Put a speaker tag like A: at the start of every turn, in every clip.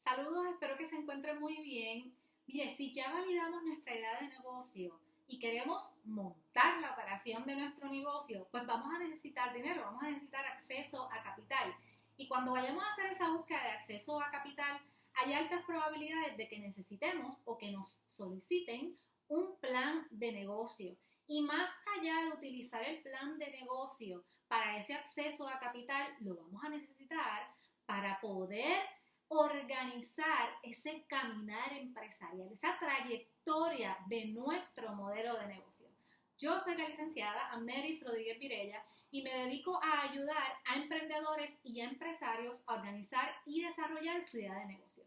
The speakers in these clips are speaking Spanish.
A: Saludos, espero que se encuentren muy bien. Mire, si ya validamos nuestra idea de negocio y queremos montar la operación de nuestro negocio, pues vamos a necesitar dinero, vamos a necesitar acceso a capital. Y cuando vayamos a hacer esa búsqueda de acceso a capital, hay altas probabilidades de que necesitemos o que nos soliciten un plan de negocio. Y más allá de utilizar el plan de negocio para ese acceso a capital, lo vamos a necesitar para poder organizar ese caminar empresarial, esa trayectoria de nuestro modelo de negocio. Yo soy la licenciada Amneris Rodríguez Virella y me dedico a ayudar a emprendedores y a empresarios a organizar y desarrollar su idea de negocio.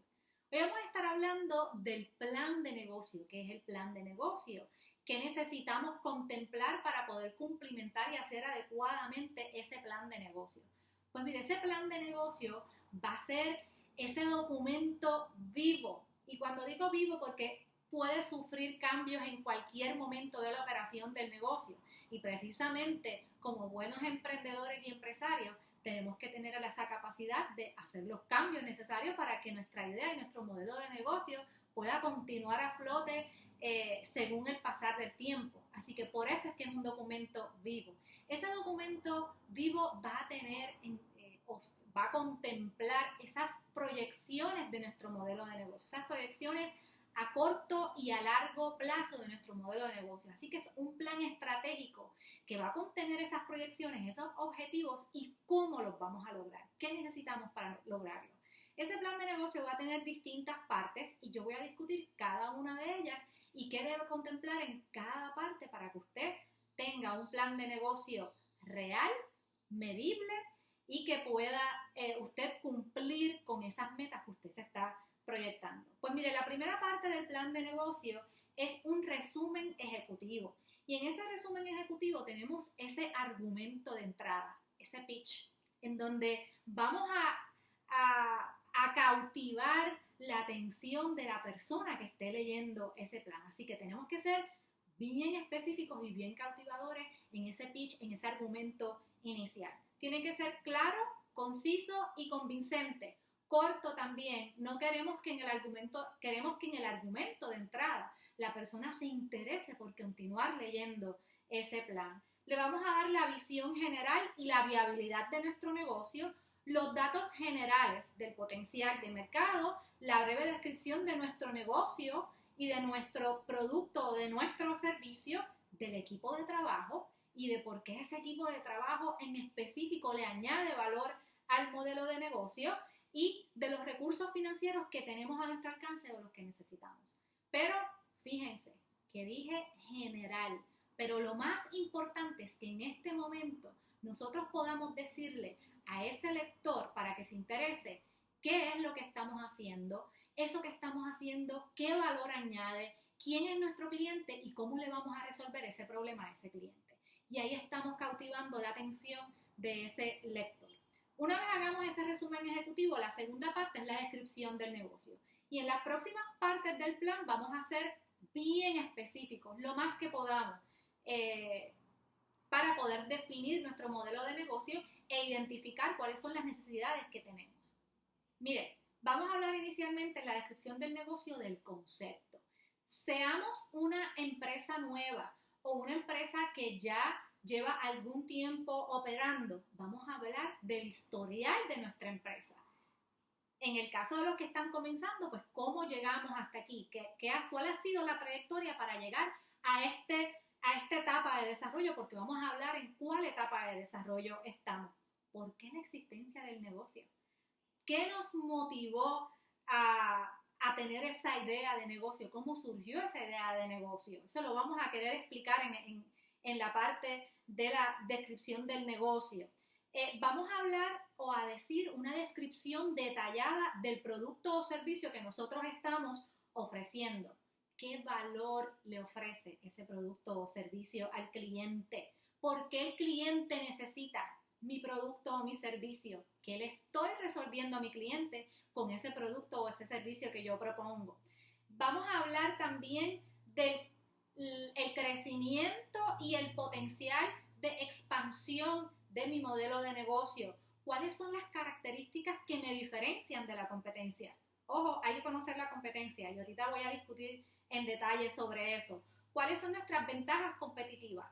A: Hoy vamos a estar hablando del plan de negocio. ¿Qué es el plan de negocio? ¿Qué necesitamos contemplar para poder cumplimentar y hacer adecuadamente ese plan de negocio? Pues mire, ese plan de negocio va a ser ese documento vivo. Y cuando digo vivo, porque puede sufrir cambios en cualquier momento de la operación del negocio. Y precisamente como buenos emprendedores y empresarios, tenemos que tener esa capacidad de hacer los cambios necesarios para que nuestra idea y nuestro modelo de negocio pueda continuar a flote según el pasar del tiempo. Así que por eso es que es un documento vivo. Ese documento vivo va a tener va a contemplar esas proyecciones de nuestro modelo de negocio, esas proyecciones a corto y a largo plazo de nuestro modelo de negocio. Así que es un plan estratégico que va a contener esas proyecciones, esos objetivos y cómo los vamos a lograr, qué necesitamos para lograrlo. Ese plan de negocio va a tener distintas partes y yo voy a discutir cada una de ellas y qué debe contemplar en cada parte para que usted tenga un plan de negocio real, medible y que pueda usted cumplir con esas metas que usted se está proyectando. Pues mire, la primera parte del plan de negocio es un resumen ejecutivo. Y en ese resumen ejecutivo tenemos ese argumento de entrada, ese pitch, en donde vamos a cautivar la atención de la persona que esté leyendo ese plan. Así que tenemos que ser bien específicos y bien cautivadores en ese pitch, en ese argumento inicial. Tiene que ser claro, conciso y convincente. Corto también. No queremos que en el argumento, queremos que en el argumento de entrada la persona se interese por continuar leyendo ese plan. Le vamos a dar la visión general y la viabilidad de nuestro negocio, los datos generales del potencial de mercado, la breve descripción de nuestro negocio y de nuestro producto o de nuestro servicio, del equipo de trabajo y de por qué ese equipo de trabajo en específico le añade valor al modelo de negocio y de los recursos financieros que tenemos a nuestro alcance o los que necesitamos. Pero fíjense que dije general, pero lo más importante es que en este momento nosotros podamos decirle a ese lector para que se interese qué es lo que estamos haciendo, eso que estamos haciendo, qué valor añade, quién es nuestro cliente y cómo le vamos a resolver ese problema a ese cliente. Y ahí estamos cautivando la atención de ese lector. Una vez hagamos ese resumen ejecutivo, la segunda parte es la descripción del negocio. Y en las próximas partes del plan vamos a ser bien específicos, lo más que podamos, para poder definir nuestro modelo de negocio e identificar cuáles son las necesidades que tenemos. Mire, vamos a hablar inicialmente en la descripción del negocio del concepto. Seamos una empresa nueva o una empresa que ya lleva algún tiempo operando, vamos a hablar del historial de nuestra empresa. En el caso de los que están comenzando, pues cómo llegamos hasta aquí, cuál ha sido la trayectoria para llegar a esta etapa de desarrollo, porque vamos a hablar en cuál etapa de desarrollo estamos. ¿Por qué la existencia del negocio? ¿Qué nos motivó a tener esa idea de negocio? ¿Cómo surgió esa idea de negocio? Eso lo vamos a querer explicar en la parte de la descripción del negocio. Vamos a hablar o a decir una descripción detallada del producto o servicio que nosotros estamos ofreciendo. ¿Qué valor le ofrece ese producto o servicio al cliente? ¿Por qué el cliente necesita mi producto o mi servicio? ¿Qué le estoy resolviendo a mi cliente con ese producto o ese servicio que yo propongo? Vamos a hablar también del crecimiento y el potencial de expansión de mi modelo de negocio. ¿Cuáles son las características que me diferencian de la competencia? Ojo, hay que conocer la competencia y ahorita voy a discutir en detalle sobre eso. ¿Cuáles son nuestras ventajas competitivas?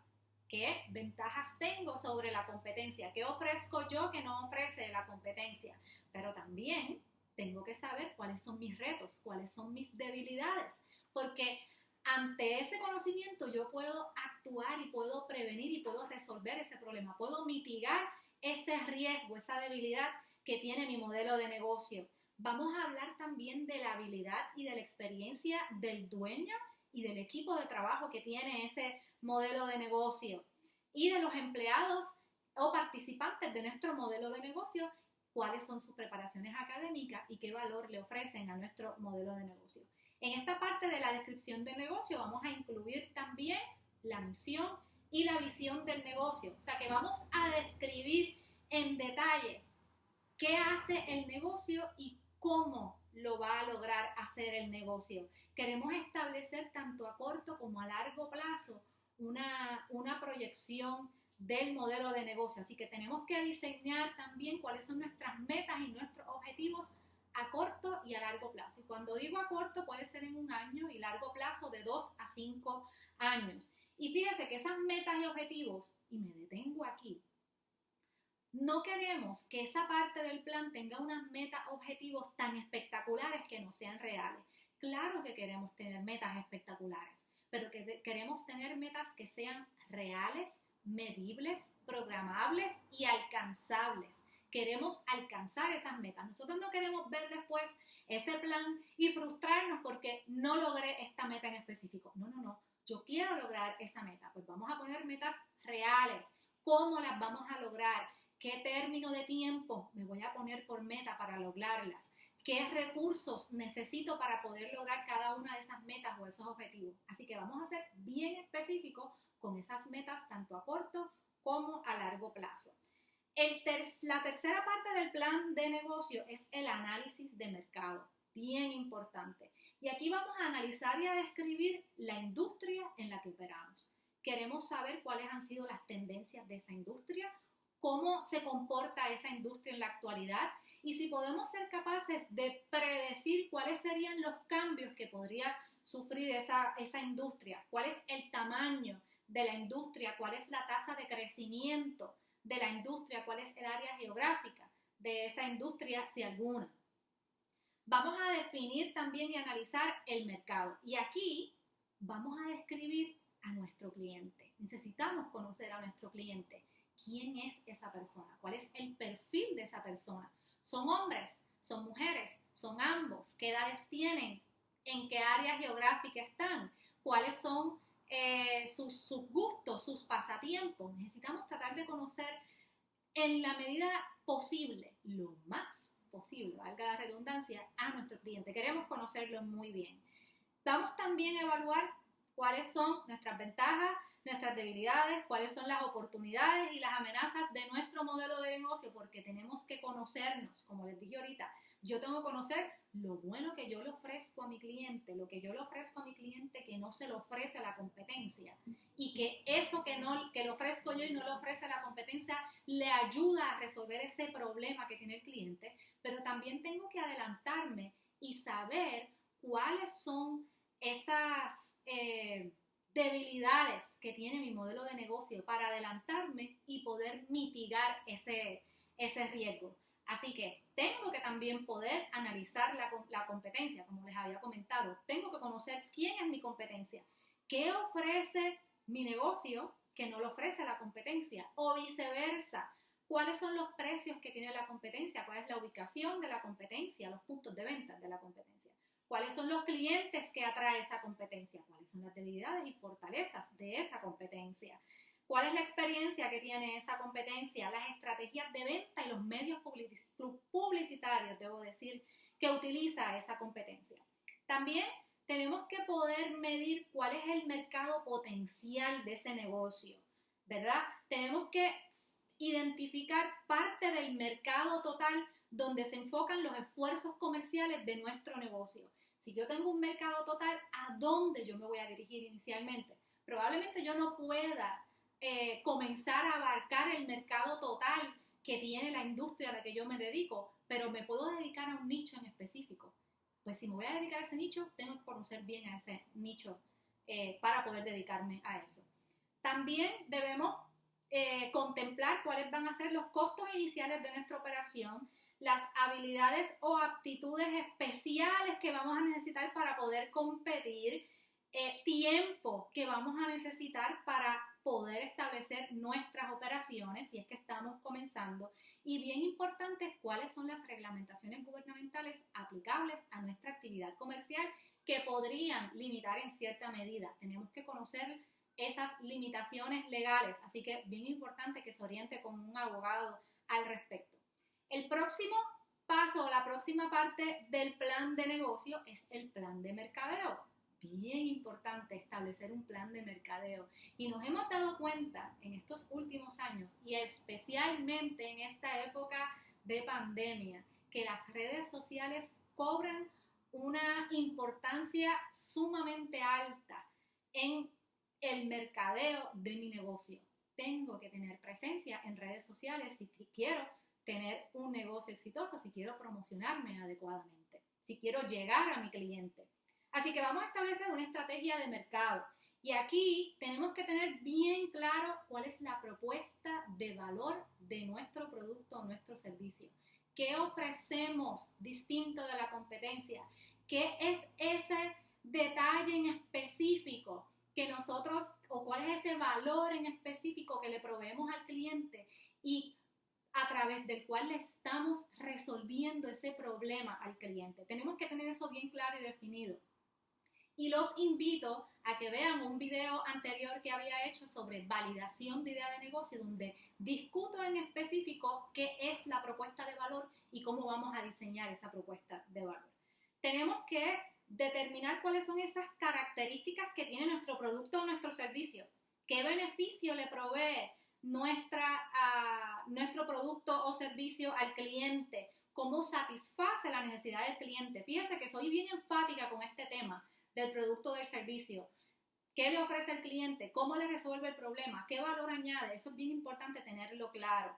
A: ¿Qué ventajas tengo sobre la competencia? ¿Qué ofrezco yo que no ofrece la competencia? Pero también tengo que saber cuáles son mis retos, cuáles son mis debilidades, porque ante ese conocimiento yo puedo actuar y puedo prevenir y puedo resolver ese problema, puedo mitigar ese riesgo, esa debilidad que tiene mi modelo de negocio. Vamos a hablar también de la habilidad y de la experiencia del dueño y del equipo de trabajo que tiene ese modelo de negocio y de los empleados o participantes de nuestro modelo de negocio, cuáles son sus preparaciones académicas y qué valor le ofrecen a nuestro modelo de negocio. En esta parte de la descripción del negocio vamos a incluir también la misión y la visión del negocio, o sea que vamos a describir en detalle qué hace el negocio y cómo lo va a lograr hacer el negocio. Queremos establecer tanto a corto como a largo plazo una proyección del modelo de negocio. Así que tenemos que diseñar también cuáles son nuestras metas y nuestros objetivos a corto y a largo plazo. Y cuando digo a corto puede ser en un año y largo plazo de 2 a 5 años. Y fíjese que esas metas y objetivos, y me detengo aquí, no queremos que esa parte del plan tenga unas metas, objetivos tan espectaculares que no sean reales. Claro que queremos tener metas espectaculares, pero que queremos tener metas que sean reales, medibles, programables y alcanzables. Queremos alcanzar esas metas. Nosotros no queremos ver después ese plan y frustrarnos porque no logré esta meta en específico. No. Yo quiero lograr esa meta. Pues vamos a poner metas reales. ¿Cómo las vamos a lograr? ¿Qué término de tiempo me voy a poner por meta para lograrlas? ¿Qué recursos necesito para poder lograr cada una de esas metas o esos objetivos? Así que vamos a ser bien específicos con esas metas tanto a corto como a largo plazo. La tercera parte del plan de negocio es el análisis de mercado, bien importante. Y aquí vamos a analizar y a describir la industria en la que operamos. Queremos saber cuáles han sido las tendencias de esa industria, cómo se comporta esa industria en la actualidad y si podemos ser capaces de predecir cuáles serían los cambios que podría sufrir esa industria, cuál es el tamaño de la industria, cuál es la tasa de crecimiento de la industria, cuál es el área geográfica de esa industria, si alguna. Vamos a definir también y analizar el mercado y aquí vamos a describir a nuestro cliente. Necesitamos conocer a nuestro cliente. ¿Quién es esa persona? ¿Cuál es el perfil de esa persona? ¿Son hombres? ¿Son mujeres? ¿Son ambos? ¿Qué edades tienen? ¿En qué área geográfica están? ¿Cuáles son sus gustos, sus pasatiempos? Necesitamos tratar de conocer en la medida posible, lo más posible, valga la redundancia, a nuestro cliente. Queremos conocerlo muy bien. Vamos también a evaluar cuáles son nuestras ventajas, nuestras debilidades, cuáles son las oportunidades y las amenazas de nuestro modelo de negocio, porque tenemos que conocernos, como les dije ahorita. Yo tengo que conocer lo bueno que yo le ofrezco a mi cliente, lo que yo le ofrezco a mi cliente que no se le ofrece a la competencia y que eso que le ofrezco yo y no le ofrece a la competencia le ayuda a resolver ese problema que tiene el cliente, pero también tengo que adelantarme y saber cuáles son esas debilidades que tiene mi modelo de negocio para adelantarme y poder mitigar ese riesgo. Así que tengo que también poder analizar la competencia, como les había comentado. Tengo que conocer quién es mi competencia, qué ofrece mi negocio que no lo ofrece la competencia o viceversa. ¿Cuáles son los precios que tiene la competencia? ¿Cuál es la ubicación de la competencia? Los puntos de venta de la competencia. ¿Cuáles son los clientes que atrae esa competencia? ¿Cuáles son las debilidades y fortalezas de esa competencia? ¿Cuál es la experiencia que tiene esa competencia? Las estrategias de venta y los medios publicitarios, debo decir, que utiliza esa competencia. También tenemos que poder medir cuál es el mercado potencial de ese negocio, ¿verdad? Tenemos que identificar parte del mercado total donde se enfocan los esfuerzos comerciales de nuestro negocio. Si yo tengo un mercado total, ¿a dónde yo me voy a dirigir inicialmente? Probablemente yo no pueda comenzar a abarcar el mercado total que tiene la industria a la que yo me dedico, pero me puedo dedicar a un nicho en específico. si me voy a dedicar a ese nicho, tengo que conocer bien a ese nicho para poder dedicarme a eso. También debemos contemplar cuáles van a ser los costos iniciales de nuestra operación, las habilidades o aptitudes especiales que vamos a necesitar para poder competir, tiempo que vamos a necesitar para poder establecer nuestras operaciones si es que estamos comenzando, y bien importante, cuáles son las reglamentaciones gubernamentales aplicables a nuestra actividad comercial que podrían limitar en cierta medida. Tenemos que conocer esas limitaciones legales, así que bien importante que se oriente con un abogado al respecto. El próximo paso, la próxima parte del plan de negocio es el plan de mercadeo. Bien importante establecer un plan de mercadeo, y nos hemos dado cuenta en estos últimos años y especialmente en esta época de pandemia que las redes sociales cobran una importancia sumamente alta en el mercadeo de mi negocio. Tengo que tener presencia en redes sociales si quiero tener un negocio exitoso, si quiero promocionarme adecuadamente, si quiero llegar a mi cliente. Así que vamos a establecer una estrategia de mercado, y aquí tenemos que tener bien claro cuál es la propuesta de valor de nuestro producto o nuestro servicio. ¿Qué ofrecemos distinto de la competencia? ¿Qué es ese detalle en específico que nosotros, o cuál es ese valor en específico que le proveemos al cliente y a través del cual le estamos resolviendo ese problema al cliente? Tenemos que tener eso bien claro y definido. Y los invito a que vean un video anterior que había hecho sobre validación de idea de negocio, donde discuto en específico qué es la propuesta de valor y cómo vamos a diseñar esa propuesta de valor. Tenemos que determinar cuáles son esas características que tiene nuestro producto o nuestro servicio. ¿Qué beneficio le provee nuestro producto o servicio al cliente? ¿Cómo satisface la necesidad del cliente? Fíjense que soy bien enfática con este tema del producto o del servicio. ¿Qué le ofrece al cliente? ¿Cómo le resuelve el problema? ¿Qué valor añade? Eso es bien importante tenerlo claro.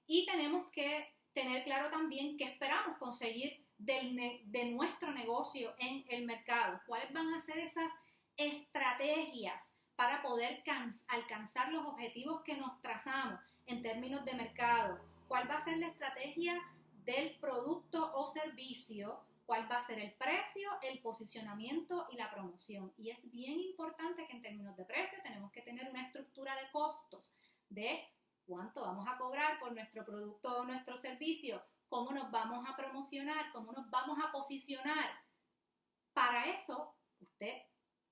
A: Y tenemos que tener claro también qué esperamos conseguir de nuestro negocio en el mercado. ¿Cuáles van a ser esas estrategias para poder alcanzar los objetivos que nos trazamos en términos de mercado? ¿Cuál va a ser la estrategia del producto o servicio? ¿Cuál va a ser el precio, el posicionamiento y la promoción? Y es bien importante que en términos de precio tenemos que tener una estructura de costos de cuánto vamos a cobrar por nuestro producto o nuestro servicio, cómo nos vamos a promocionar, cómo nos vamos a posicionar. Para eso, usted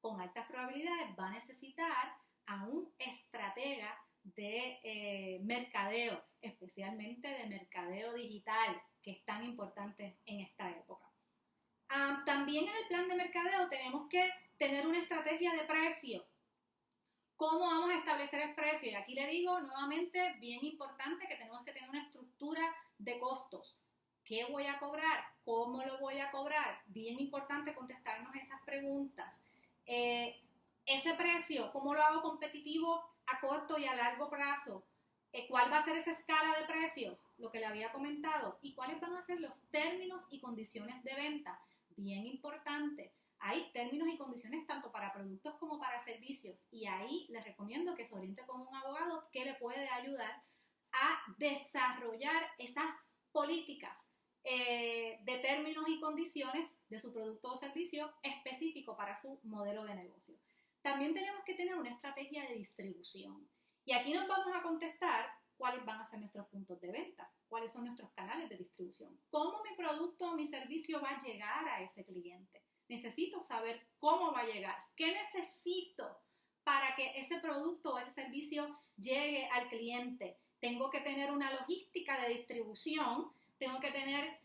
A: con altas probabilidades va a necesitar a un estratega de mercadeo, especialmente de mercadeo digital, que es tan importante en esta época. También en el plan de mercadeo tenemos que tener una estrategia de precio. ¿Cómo vamos a establecer el precio? Y aquí le digo nuevamente, bien importante, que tenemos que tener una estructura de costos. ¿Qué voy a cobrar? ¿Cómo lo voy a cobrar? Bien importante contestarnos esas preguntas. Ese precio, ¿cómo lo hago competitivo a corto y a largo plazo? ¿Cuál va a ser esa escala de precios? Lo que le había comentado. ¿Y cuáles van a ser los términos y condiciones de venta? Bien importante. Hay términos y condiciones tanto para productos como para servicios, y ahí les recomiendo que se oriente con un abogado que le puede ayudar a desarrollar esas políticas de términos y condiciones de su producto o servicio específico para su modelo de negocio. También tenemos que tener una estrategia de distribución, y aquí nos vamos a contestar cuáles van a ser nuestros puntos de venta, cuáles son nuestros canales de distribución, cómo mi producto o mi servicio va a llegar a ese cliente. Necesito saber cómo va a llegar, qué necesito para que ese producto o ese servicio llegue al cliente. Tengo que tener una logística de distribución, tengo que tener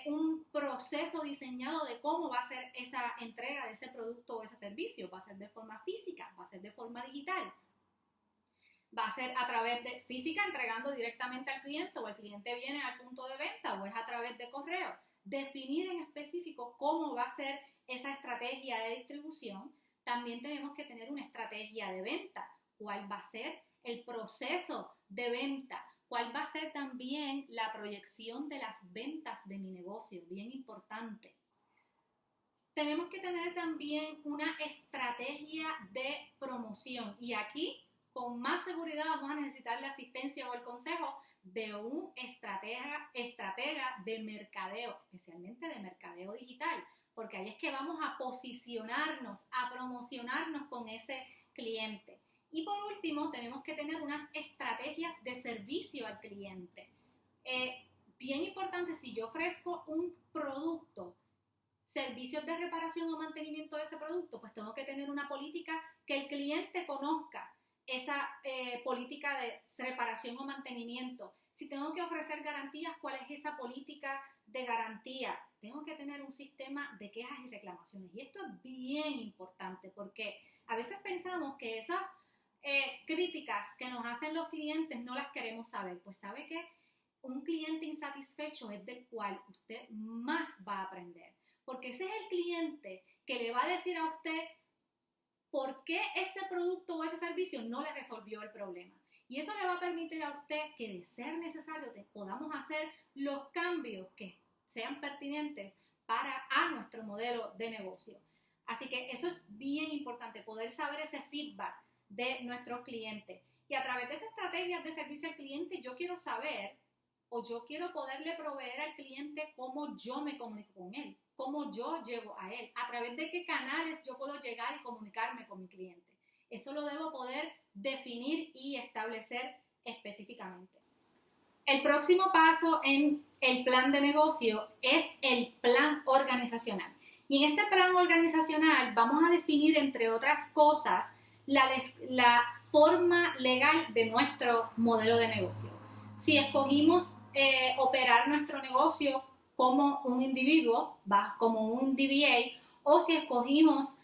A: un proceso diseñado de cómo va a ser esa entrega de ese producto o ese servicio. ¿Va a ser de forma física? ¿Va a ser de forma digital? ¿Va a ser a través de física, entregando directamente al cliente, o el cliente viene al punto de venta, o es a través de correo? Definir en específico cómo va a ser esa estrategia de distribución. También tenemos que tener una estrategia de venta. ¿Cuál va a ser el proceso de venta? ¿Cuál va a ser también la proyección de las ventas de mi negocio? Bien importante. Tenemos que tener también una estrategia de promoción y aquí con más seguridad vamos a necesitar la asistencia o el consejo de un estratega de mercadeo, especialmente de mercadeo digital, porque ahí es que vamos a posicionarnos, a promocionarnos con ese cliente. Y por último, tenemos que tener unas estrategias de servicio al cliente. Bien importante, si yo ofrezco un producto, servicios de reparación o mantenimiento de ese producto, pues tengo que tener una política que el cliente conozca esa política de reparación o mantenimiento. Si tengo que ofrecer garantías, ¿cuál es esa política de garantía? Tengo que tener un sistema de quejas y reclamaciones. Y esto es bien importante porque a veces pensamos que esas críticas que nos hacen los clientes no las queremos saber. Pues sabe que un cliente insatisfecho es del cual usted más va a aprender. Porque ese es el cliente que le va a decir a usted por qué ese producto o ese servicio no le resolvió el problema. Y eso le va a permitir a usted que, de ser necesario, podamos hacer los cambios que sean pertinentes para nuestro modelo de negocio. Así que eso es bien importante, poder saber ese feedback de nuestros clientes. Y a través de esas estrategias de servicio al cliente, yo quiero saber o yo quiero poderle proveer al cliente cómo yo me comunico con él, cómo yo llego a él, a través de qué canales yo puedo llegar y comunicarme con mi cliente. Eso lo debo poder definir y establecer específicamente. El próximo paso en el plan de negocio es el plan organizacional. Y en este plan organizacional vamos a definir, entre otras cosas, la forma legal de nuestro modelo de negocio. Si escogimos operar nuestro negocio como un individuo, como un DBA, o si escogimos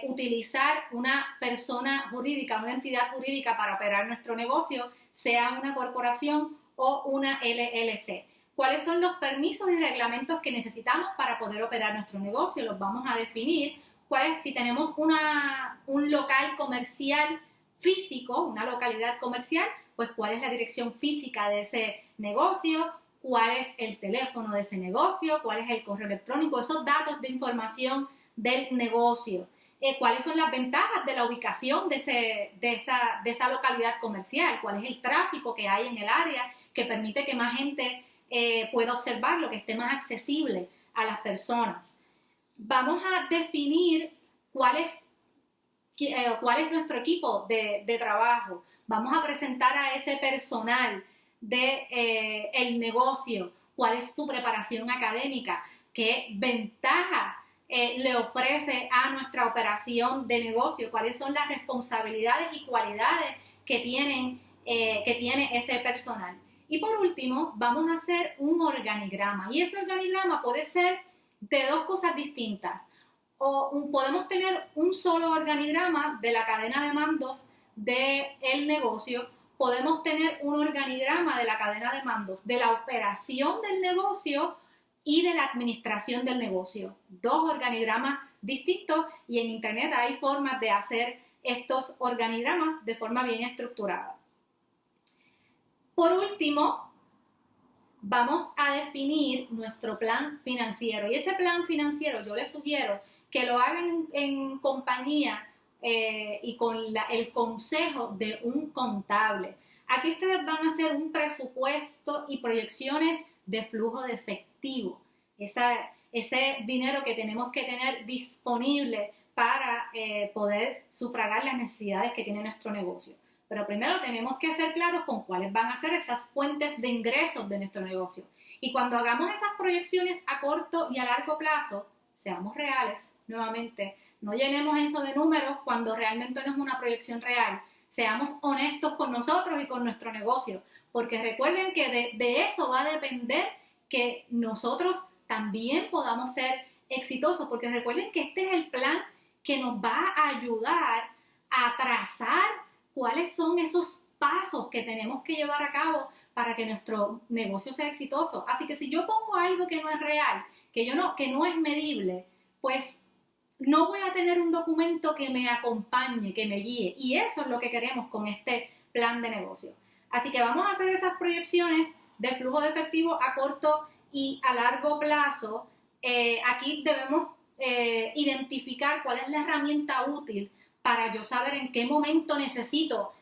A: utilizar una persona jurídica, una entidad jurídica para operar nuestro negocio, sea una corporación o una LLC. ¿Cuáles son los permisos y reglamentos que necesitamos para poder operar nuestro negocio? Los vamos a definir. Si tenemos un local comercial físico, una localidad comercial, pues cuál es la dirección física de ese negocio, cuál es el teléfono de ese negocio, cuál es el correo electrónico, esos datos de información del negocio, cuáles son las ventajas de la ubicación de esa localidad comercial, cuál es el tráfico que hay en el área que permite que más gente pueda observarlo, que esté más accesible a las personas. Vamos a definir cuál es nuestro equipo de trabajo. Vamos a presentar a ese personal el negocio, cuál es su preparación académica, qué ventaja le ofrece a nuestra operación de negocio, cuáles son las responsabilidades y cualidades que tiene ese personal. Y por último, vamos a hacer un organigrama, y ese organigrama puede ser de dos cosas distintas. Podemos tener un solo organigrama de la cadena de mandos del negocio, podemos tener un organigrama de la cadena de mandos de la operación del negocio y de la administración del negocio. Dos organigramas distintos, y en internet hay formas de hacer estos organigramas de forma bien estructurada. Por último, vamos a definir nuestro plan financiero, y ese plan financiero yo les sugiero que lo hagan en compañía y con el consejo de un contable. Aquí ustedes van a hacer un presupuesto y proyecciones de flujo de efectivo, ese dinero que tenemos que tener disponible para poder sufragar las necesidades que tiene nuestro negocio. Pero primero tenemos que ser claros con cuáles van a ser esas fuentes de ingresos de nuestro negocio. Y cuando hagamos esas proyecciones a corto y a largo plazo, seamos reales, nuevamente, no llenemos eso de números cuando realmente no es una proyección real. Seamos honestos con nosotros y con nuestro negocio, porque recuerden que de eso va a depender que nosotros también podamos ser exitosos, porque recuerden que este es el plan que nos va a ayudar a trazar cuáles son esos pasos que tenemos que llevar a cabo para que nuestro negocio sea exitoso. Así que si yo pongo algo que no es real, que no es medible, pues no voy a tener un documento que me acompañe, que me guíe. Y eso es lo que queremos con este plan de negocio. Así que vamos a hacer esas proyecciones de flujo de efectivo a corto y a largo plazo. Aquí debemos identificar cuál es la herramienta útil para yo saber en qué momento necesito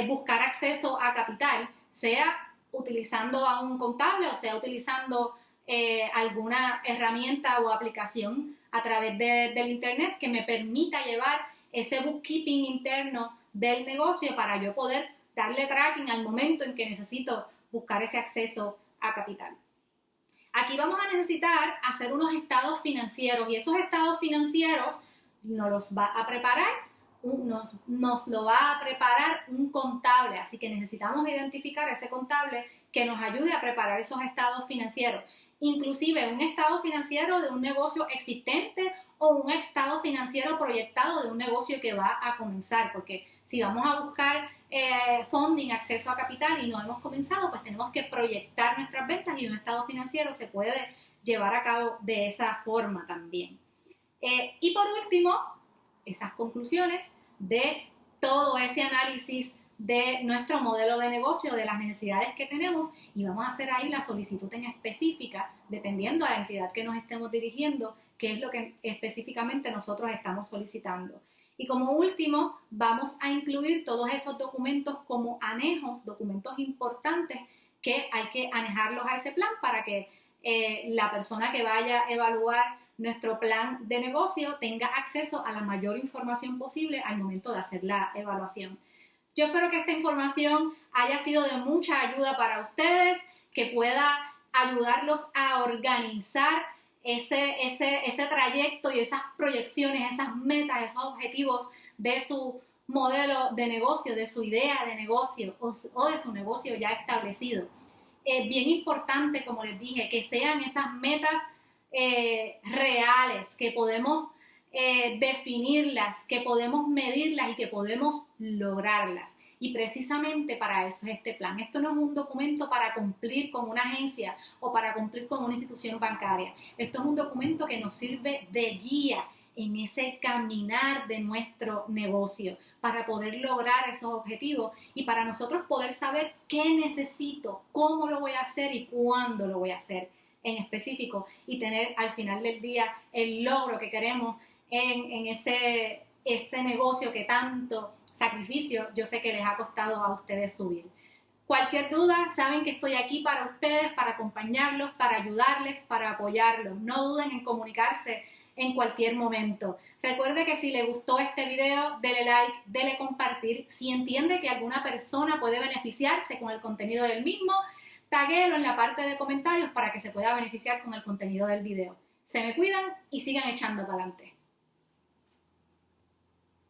A: buscar acceso a capital, sea utilizando a un contable o sea utilizando alguna herramienta o aplicación a través del internet que me permita llevar ese bookkeeping interno del negocio para yo poder darle tracking al momento en que necesito buscar ese acceso a capital. Aquí vamos a necesitar hacer unos estados financieros y esos estados financieros nos los va a preparar un contable, así que necesitamos identificar ese contable que nos ayude a preparar esos estados financieros, inclusive un estado financiero de un negocio existente o un estado financiero proyectado de un negocio que va a comenzar, porque si vamos a buscar funding, acceso a capital y no hemos comenzado, pues tenemos que proyectar nuestras ventas y un estado financiero se puede llevar a cabo de esa forma también. Y por último, esas conclusiones de todo ese análisis de nuestro modelo de negocio, de las necesidades que tenemos y vamos a hacer ahí la solicitud en específica, dependiendo a la entidad que nos estemos dirigiendo, qué es lo que específicamente nosotros estamos solicitando. Y como último, vamos a incluir todos esos documentos como anejos, documentos importantes que hay que anejarlos a ese plan para que la persona que vaya a evaluar nuestro plan de negocio tenga acceso a la mayor información posible al momento de hacer la evaluación. Yo espero que esta información haya sido de mucha ayuda para ustedes, que pueda ayudarlos a organizar ese trayecto y esas proyecciones, esas metas, esos objetivos de su modelo de negocio, de su idea de negocio o de su negocio ya establecido. Es bien importante, como les dije, que sean esas metas reales, que podemos definirlas, que podemos medirlas y que podemos lograrlas. Y precisamente para eso es este plan. Esto no es un documento para cumplir con una agencia o para cumplir con una institución bancaria. Esto es un documento que nos sirve de guía en ese caminar de nuestro negocio para poder lograr esos objetivos y para nosotros poder saber qué necesito, cómo lo voy a hacer y cuándo lo voy a hacer en específico y tener al final del día el logro que queremos en ese negocio que tanto sacrificio yo sé que les ha costado a ustedes subir. Cualquier duda, saben que estoy aquí para ustedes, para acompañarlos, para ayudarles, para apoyarlos. No duden en comunicarse en cualquier momento. Recuerde que si le gustó este video, dele like, dele compartir. Si entiende que alguna persona puede beneficiarse con el contenido del mismo, taguélo en la parte de comentarios para que se pueda beneficiar con el contenido del video. Se me cuidan y sigan echando para adelante.